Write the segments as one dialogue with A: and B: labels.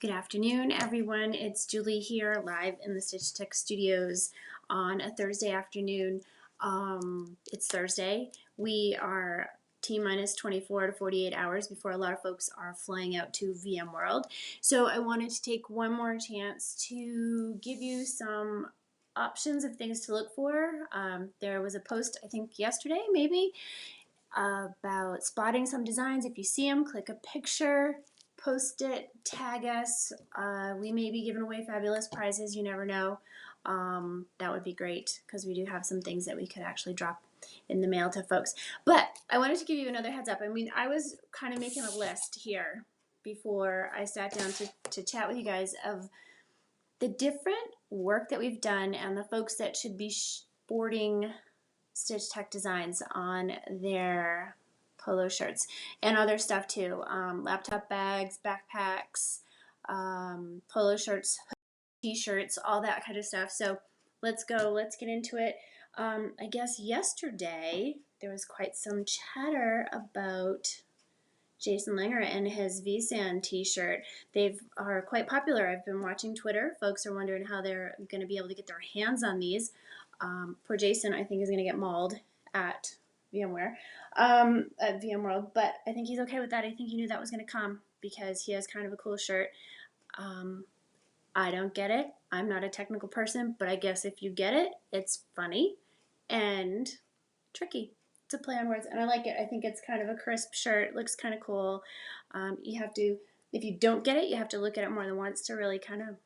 A: Good afternoon, everyone. It's Julie here, live in the Stitch Tech Studios on a Thursday afternoon. It's Thursday. We are T-minus 24 to 48 hours before a lot of folks are flying out to VMworld. So I wanted to take one more chance to give you some options of things to look for. There was a post, I think yesterday, maybe, about spotting some designs. If you see them, click a picture, post it, tag us. We may be giving away fabulous prizes. You never know. That would be great because we do have some things that we could actually drop in the mail to folks. But I wanted to give you another heads up. I mean, I was kind of making a list here before I sat down to chat with you guys of the different work that we've done and the folks that should be sporting Stitch Tech designs on their polo shirts and other stuff too. Laptop bags, backpacks, polo shirts, t-shirts, all that kind of stuff. So let's get into it. I guess yesterday there was quite some chatter about Jason Langer and his VSAN t-shirt. They are quite popular. I've been watching Twitter. Folks are wondering how they're going to be able to get their hands on these. Poor Jason, I think, is going to get mauled at VMware, at VMworld, but I think he's okay with that. I think he knew that was going to come because he has kind of a cool shirt. I don't get it. I'm not a technical person, but I guess if you get it, it's funny and tricky. It's a play on words, and I like it. I think it's kind of a crisp shirt. It looks kind of cool. You have to, if you don't get it, you have to look at it more than once to really kind of,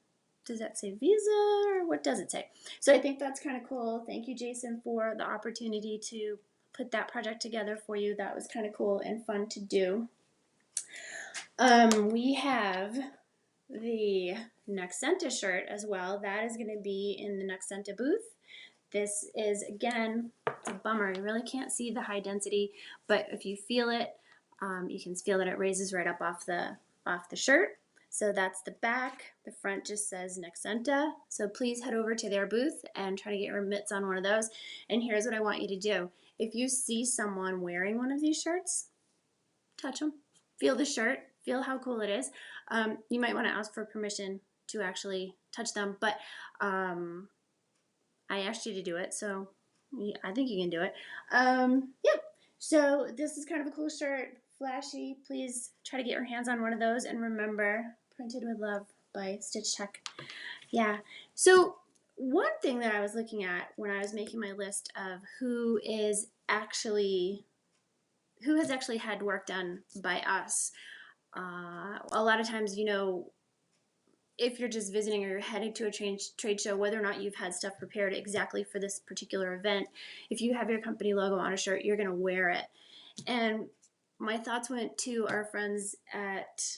A: does that say Visa or what does it say? So I think that's kind of cool. Thank you, Jason, for the opportunity to put that project together for you. That was kind of cool and fun to do. We have the Nexenta shirt as well. That is going to be in the Nexenta booth. This is, again, it's a bummer. You really can't see the high density, but if you feel it, you can feel that it raises right up off the shirt. So that's the back. The front just says Nexenta. So please head over to their booth and try to get your mitts on one of those. And here's what I want you to do. If you see someone wearing one of these shirts, touch them. Feel the shirt. Feel how cool it is. You might want to ask for permission to actually touch them, but I asked you to do it, so I think you can do it. Yeah, so this is kind of a cool shirt, flashy. Please try to get your hands on one of those, and remember, printed with love by Stitch Tech. Yeah, so one thing that I was looking at when I was making my list of who has actually had work done by us, a lot of times, you know, if you're just visiting or you're headed to a trade show, whether or not you've had stuff prepared exactly for this particular event, if you have your company logo on a shirt, you're going to wear it. And my thoughts went to our friends at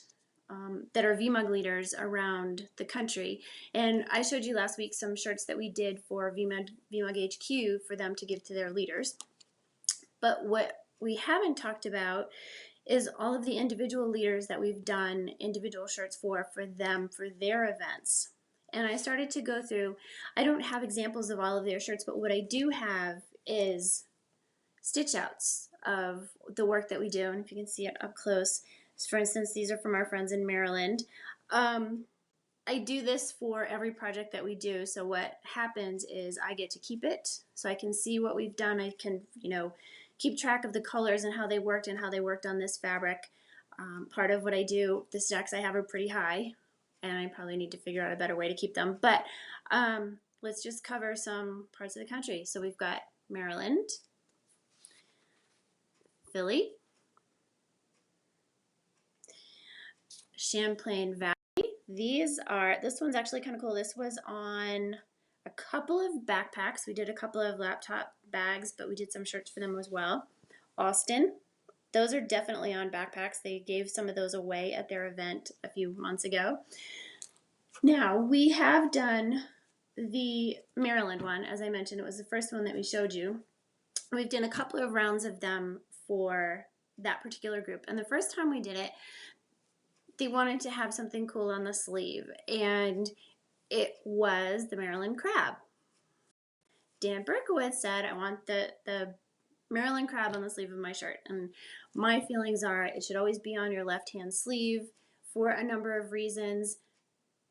A: that are VMUG leaders around the country. And I showed you last week some shirts that we did for VMUG HQ for them to give to their leaders. But what we haven't talked about is all of the individual leaders that we've done individual shirts for them for their events. And I started to go through, I don't have examples of all of their shirts, but what I do have is stitch outs of the work that we do. And if you can see it up close, for instance, these are from our friends in Maryland. I do this for every project that we do. So what happens is I get to keep it so I can see what we've done. I can, you know, keep track of the colors and how they worked on this fabric. Part of what I do, the stacks I have are pretty high, and I probably need to figure out a better way to keep them. But let's just cover some parts of the country. So we've got Maryland, Philly, Champlain Valley. This one's actually kind of cool. This was on a couple of backpacks. We did a couple of laptop bags, but we did some shirts for them as well. Austin, those are definitely on backpacks. They gave some of those away at their event a few months ago. Now, we have done the Maryland one. As I mentioned, it was the first one that we showed you. We've done a couple of rounds of them for that particular group. And the first time we did it, they wanted to have something cool on the sleeve, and it was the Maryland crab. Dan Berkowitz said, I want the Maryland crab on the sleeve of my shirt. And my feelings are it should always be on your left-hand sleeve for a number of reasons.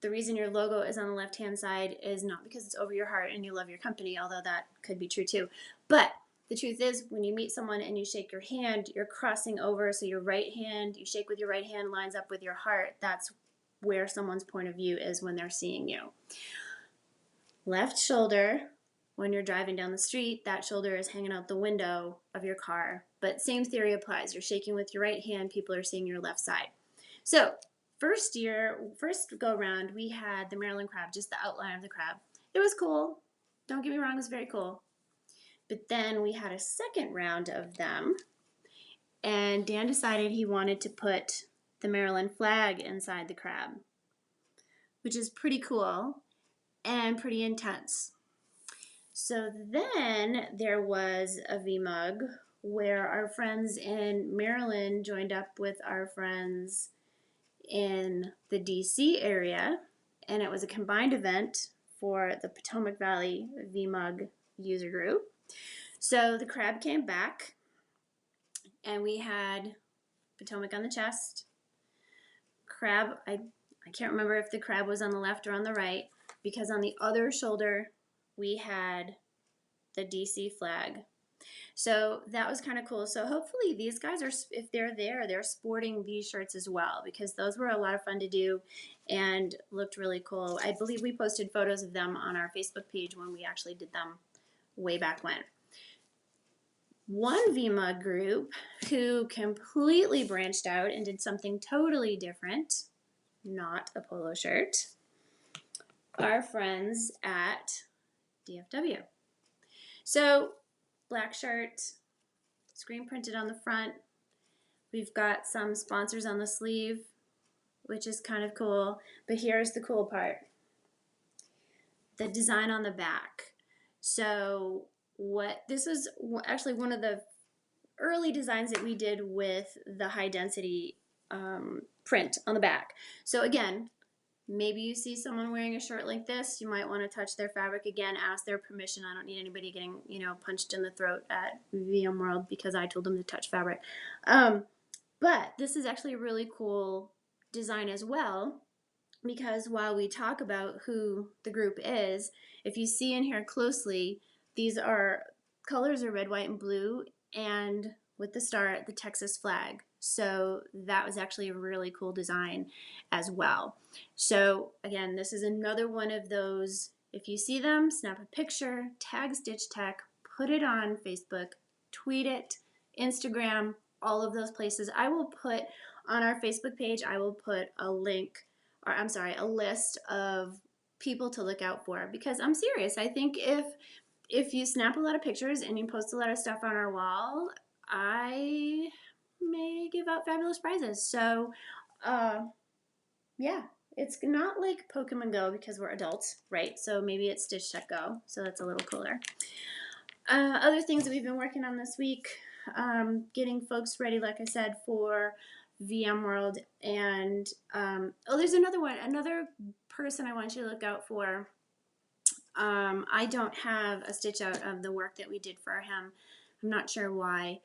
A: The reason your logo is on the left-hand side is not because it's over your heart and you love your company, although that could be true too. But the truth is, when you meet someone and you shake your hand, you're crossing over. So your right hand, you shake with your right hand, lines up with your heart. That's where someone's point of view is when they're seeing you. Left shoulder, when you're driving down the street, that shoulder is hanging out the window of your car. But same theory applies. You're shaking with your right hand, people are seeing your left side. So first go around, we had the Maryland crab, just the outline of the crab. It was cool. Don't get me wrong, it was very cool. But then we had a second round of them, and Dan decided he wanted to put the Maryland flag inside the crab, which is pretty cool and pretty intense. So then there was a VMUG where our friends in Maryland joined up with our friends in the DC area, and it was a combined event for the Potomac Valley VMUG user group. So the crab came back, and we had Potomac on the chest. Crab, I can't remember if the crab was on the left or on the right, because on the other shoulder we had the DC flag. So that was kind of cool. So hopefully these guys are, if they're there, they're sporting these shirts as well, because those were a lot of fun to do and looked really cool. I believe we posted photos of them on our Facebook page when we actually did them way back when. One VMUG group who completely branched out and did something totally different, not a polo shirt, our friends at DFW. So black shirt, screen printed on the front. We've got some sponsors on the sleeve, which is kind of cool. But here's the cool part. The design on the back. So this is actually one of the early designs that we did with the high density print on the back. So again, maybe you see someone wearing a shirt like this, you might want to touch their fabric again, ask their permission. I don't need anybody getting, punched in the throat at VMWorld because I told them to touch fabric. But this is actually a really cool design as well, because while we talk about who the group is, if you see in here closely, these colors are red, white, and blue, and with the star, the Texas flag. So that was actually a really cool design as well. So again, this is another one of those, if you see them, snap a picture, tag Stitch Tech, put it on Facebook, tweet it, Instagram, all of those places. I will put on our Facebook page, I will put a list of people to look out for, because I'm serious. I think if you snap a lot of pictures and you post a lot of stuff on our wall, I may give out fabulous prizes. So yeah, it's not like Pokemon Go because we're adults, right? So maybe it's Stitch Tech Go, so that's a little cooler. Other things that we've been working on this week, getting folks ready, like I said, for VMWorld. And there's another person I want you to look out for. I don't have a stitch out of the work that we did for him. I'm not sure why.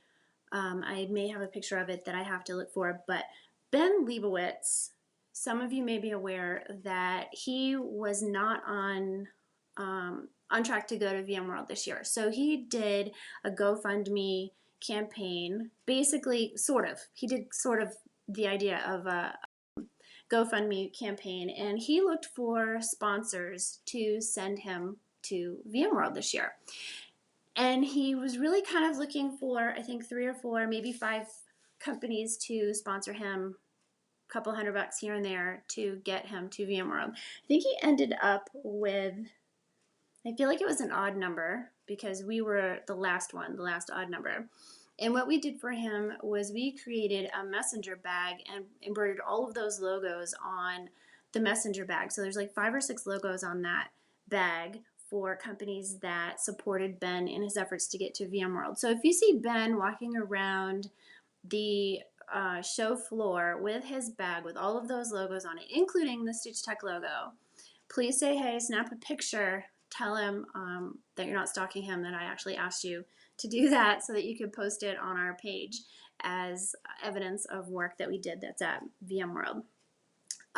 A: I may have a picture of it that I have to look for, but Ben Leibowitz, some of you may be aware that he was not on track to go to VMworld this year. So he did a GoFundMe campaign, basically, he did sort of the idea of a GoFundMe campaign, and he looked for sponsors to send him to VMworld this year. And he was really kind of looking for, I think, 3 or 4, maybe 5 companies to sponsor him, a couple $100 here and there to get him to VMworld. I think he ended up with, I feel like it was an odd number because we were the last odd number. And what we did for him was we created a messenger bag and embroidered all of those logos on the messenger bag. So there's like 5 or 6 logos on that bag for companies that supported Ben in his efforts to get to VMworld. So if you see Ben walking around the show floor with his bag with all of those logos on it, including the Stitch Tech logo, please say hey, snap a picture, tell him that you're not stalking him, that I actually asked you to do that so that you could post it on our page as evidence of work that we did that's at VMworld.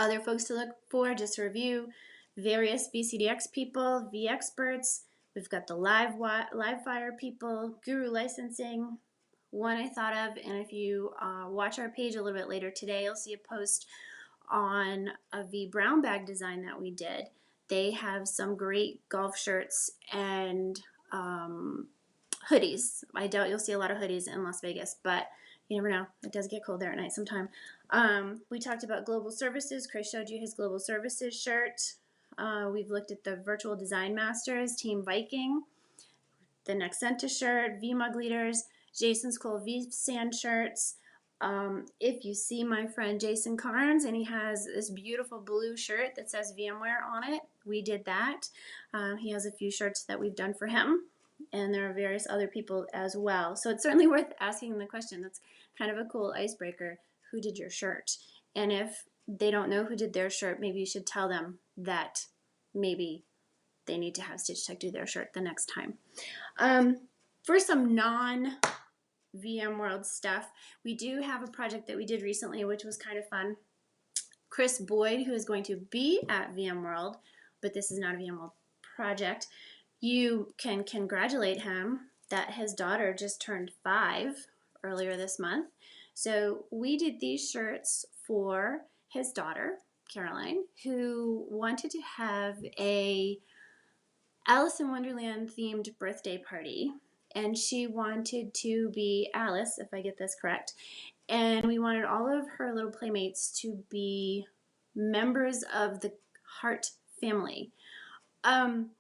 A: Other folks to look for, just to review, various VCDX people, V experts. We've got the live fire people, Guru Licensing, one I thought of, and if you watch our page a little bit later today, you'll see a post on a V brown bag design that we did. They have some great golf shirts and hoodies. I doubt you'll see a lot of hoodies in Las Vegas, but you never know. It does get cold there at night sometime. We talked about global services. Chris showed you his global services shirt. We've looked at the virtual design masters, Team Viking, the Nexenta shirt, VMUG leaders, Jason's cool V Sand shirts. If you see my friend Jason Carnes, and he has this beautiful blue shirt that says VMware on it, we did that. He has a few shirts that we've done for him, and there are various other people as well. So it's certainly worth asking the question. That's kind of a cool icebreaker. Who did your shirt? And if they don't know who did their shirt, maybe you should tell them that maybe they need to have Stitch Tech do their shirt the next time. For some non-VMworld stuff, we do have a project that we did recently, which was kind of fun. Chris Boyd, who is going to be at VMworld, but this is not a VMworld project, you can congratulate him that his daughter just turned 5 earlier this month. So we did these shirts for his daughter, Caroline, who wanted to have a Alice in Wonderland themed birthday party, and she wanted to be Alice, if I get this correct, and we wanted all of her little playmates to be members of the Heart family. And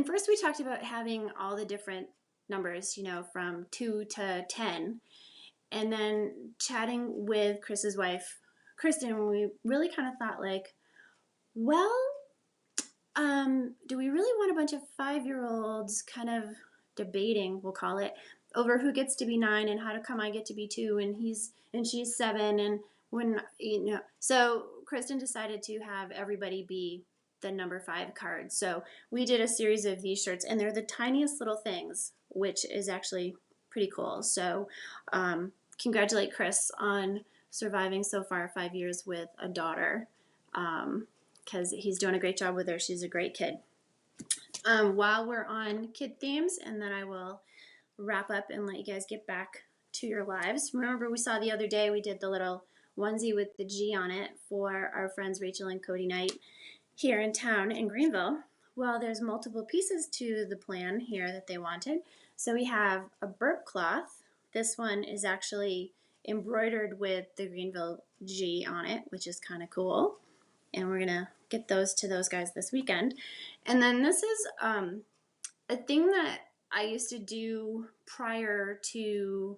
A: first we talked about having all the different numbers, you know, from 2 to 10, and then chatting with Chris's wife, Kristen, we really kind of thought like, well, do we really want a bunch of 5-year-olds kind of debating, we'll call it, over who gets to be 9 and how to come I get to be 2 and she's 7 and when, you know, so Kristen decided to have everybody be the number 5 card. So we did a series of these shirts, and they're the tiniest little things, which is actually pretty cool. So congratulate Chris on surviving so far 5 years with a daughter. Because he's doing a great job with her. She's a great kid. While we're on kid themes, and then I will wrap up and let you guys get back to your lives. Remember we saw the other day we did the little onesie with the G on it for our friends Rachel and Cody Knight here in town in Greenville. Well, there's multiple pieces to the plan here that they wanted. So we have a burp cloth. This one is actually embroidered with the Greenville G on it, which is kind of cool. And we're gonna get those to those guys this weekend. And then this is a thing that I used to do prior to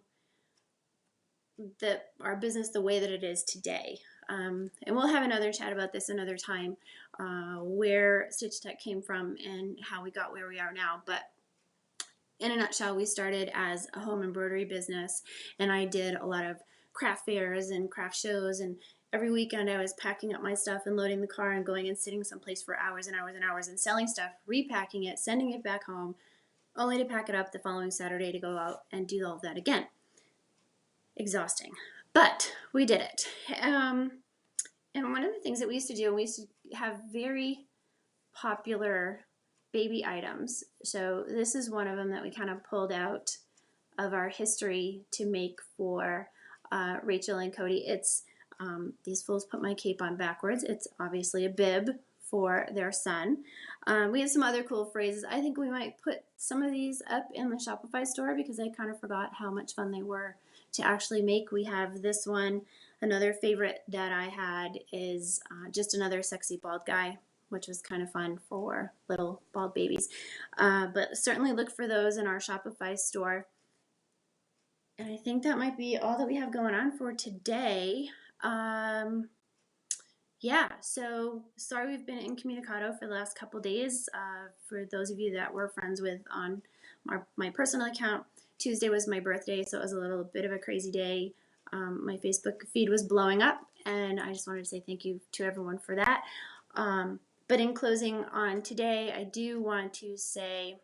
A: our business the way that it is today. And we'll have another chat about this another time, where Stitch Tech came from and how we got where we are now. But in a nutshell, we started as a home embroidery business, and I did a lot of craft fairs and craft shows, and every weekend I was packing up my stuff and loading the car and going and sitting someplace for hours and hours and hours and selling stuff, repacking it, sending it back home, only to pack it up the following Saturday to go out and do all of that again. Exhausting, but we did it. And one of the things that we used to do, we used to have very popular baby items. So this is one of them that we kind of pulled out of our history to make for Rachel and Cody. It's these fools put my cape on backwards. It's obviously a bib for their son. We have some other cool phrases. I think we might put some of these up in the Shopify store because I kind of forgot how much fun they were to actually make. We have this one. Another favorite that I had is just another sexy bald guy, which was kind of fun for little bald babies. But certainly look for those in our Shopify store. And I think that might be all that we have going on for today. Yeah, so sorry we've been incommunicado for the last couple days. For those of you that were friends with on my personal account, Tuesday was my birthday, so it was a little bit of a crazy day. My Facebook feed was blowing up, and I just wanted to say thank you to everyone for that. But in closing on today, I do want to say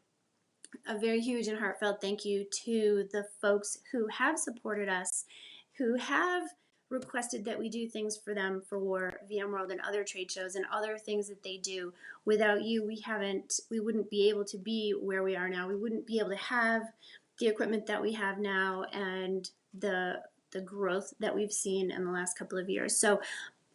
A: a very huge and heartfelt thank you to the folks who have supported us, who have requested that we do things for them for VMworld and other trade shows and other things that they do. Without you, we wouldn't be able to be where we are now. We wouldn't be able to have the equipment that we have now and the growth that we've seen in the last couple of years. So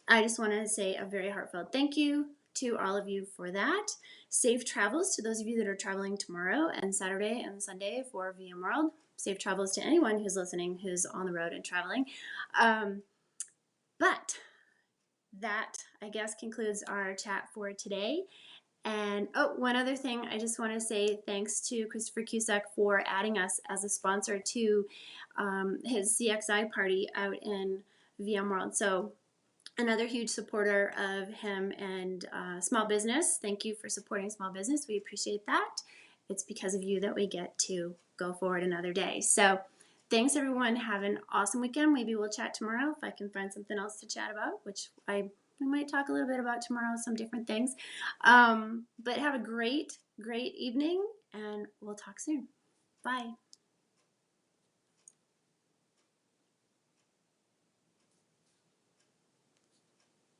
A: I just want to say a very heartfelt thank you to all of you for that. Safe travels to those of you that are traveling tomorrow and Saturday and Sunday for VMworld. Safe travels to anyone who's listening who's on the road and traveling. But that, I guess, concludes our chat for today. And oh, one other thing, I just want to say thanks to Christopher Cusack for adding us as a sponsor to his CXI party out in VMworld. So another huge supporter of him and small business. Thank you for supporting small business. We appreciate that. It's because of you that we get to go forward another day. So thanks, everyone. Have an awesome weekend. Maybe we'll chat tomorrow if I can find something else to chat about, which we might talk a little bit about tomorrow, some different things. But have a great evening, and we'll talk soon. Bye.